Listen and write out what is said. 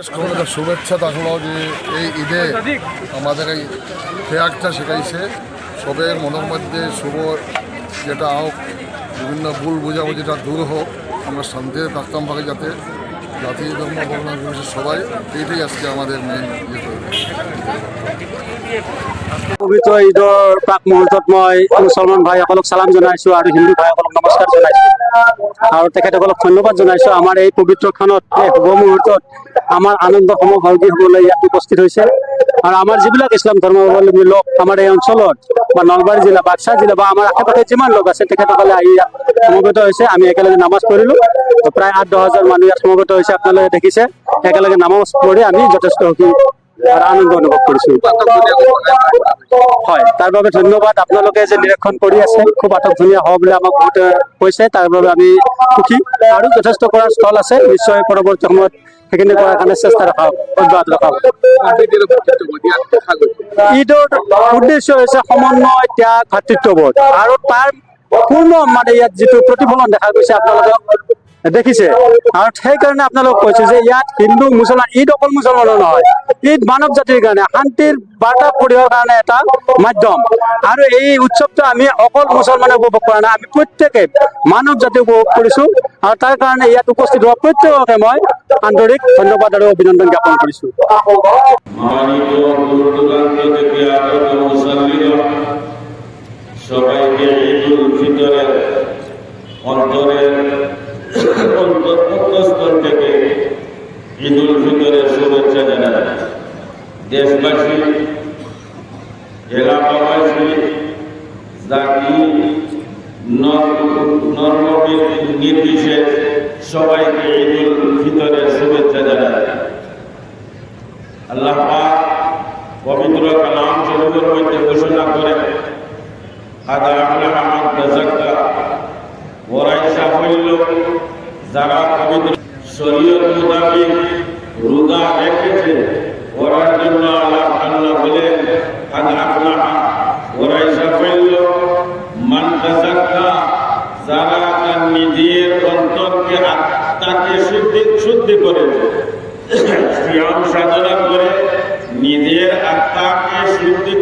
শুভেচ্ছা থাকলো যে এই ঈদে আমাদের এই ত্যাগটা শেখাইছে সবের মনের মধ্যে শুভ যেটা হোক, বিভিন্ন ভুল বোঝাবুঝিটা দূর হোক, আমরা শান্তিতে থাকতাম পারি যাতে জাতি ধর্ম বর্ণ সবাই এইটাই আজকে আমাদের মেইন ইয়ে করবে। পবিত্ৰ ঈদৰ প্ৰাক মুহূৰ্তত মই মুছলমান ভাইসকলক চালাম জনাইছোঁ আৰু হিন্দু ভাইসকলক নমস্কাৰ জনাইছোঁ আৰু তেখেতসকলক ধন্যবাদ জনাইছোঁ। আমাৰ এই পবিত্ৰ ক্ষণত এই শুভ মুহূৰ্তত আমাৰ আনন্দসমূহ ভাগি হ'বলৈ ইয়াত উপস্থিত হৈছে আৰু আমাৰ যিবিলাক ইছলাম ধৰ্মাৱলম্বী লোক আমাৰ এই অঞ্চলত বা নলবাৰী জিলা, বাক্সা জিলা বা আমাৰ আশে পাশে যিমান লোক আছে তেখেতসকলে আহি ইয়াত সমবেত হৈছে। আমি একেলগে নামাজ পঢ়িলোঁ, প্ৰায় 8-10 হাজাৰ মানুহ ইয়াত সমবেত হৈছে। আপোনালোকে দেখিছে একেলগে নামাজ পঢ়ি আমি যথেষ্ট সুখী আৰু আনন্দ অনুভৱ কৰিছোঁ। হয়, তাৰ বাবে ধন্যবাদ। আপোনালোকে যে নিৰীক্ষণ কৰি আছে, খুব আটকধুনীয়া হওক বুলি আমাক বহুতে কৈছে, তাৰ বাবে আমি সুখী আৰু যথেষ্ট কৰাৰ স্থল আছে। নিশ্চয় পৰৱৰ্তী সময়ত সেইখিনি কৰাৰ কাৰণে চেষ্টা ৰখা হ'ব, অব্যাহত ৰখা হ'ব। ঈদৰ উদ্দেশ্য হৈছে সমন্বয়, ত্যাগ, ভাতৃত্ববোধ আৰু তাৰ পূৰ্ণ ইয়াত যিটো প্ৰতিফলন দেখা গৈছে আপোনালোকে দেখিছে। আৰু সেইকাৰণে আপোনালোকক কৈছো যে ইয়াত হিন্দু মুছলমান, ঈদ অকল মুছলমানৰ নহয়, ঈদ মানৱ জাতিৰ কাৰণে শান্তিৰ বাৰ্তা কঢ়িয়াৰ কাৰণে এটা মাধ্যম। আৰু এই উৎসৱটো আমি অকল মুছলমানে উপভোগ কৰা নাই, আমি প্ৰত্যেকে মানৱ জাতি উপভোগ কৰিছো আৰু তাৰ কাৰণে ইয়াত উপস্থিত হোৱা প্ৰত্যেককে মই আন্তৰিক ধন্যবাদ আৰু অভিনন্দন জ্ঞাপন কৰিছো। সবাইকে ঈদুল ফিতরের অন্তঃস্থল থেকে ঈদুল ফিতরের শুভেচ্ছা জানাই। দেশবাসী, এলাকাবাসী, জাতি নির্বিশেষ সবাইকে ঈদুল ফিতরের শুভেচ্ছা জানাই। আল্লাহ পাক পবিত্র কালাম শরীফের মধ্যে ঘোষণা করে ওরাই সাফল্য যারা পবিত্র শরীয়ত মোতাবেক রোজা রেখেছে ওরার জন্য আল্লাহ বলেন ওরাই সাফল্য। মান তাযাক্কা, যারা তার নিজের অন্তরকে আত্মাকে শুদ্ধি করে সিয়াম সাধনা করে নিজের আত্মাকে শুদ্ধি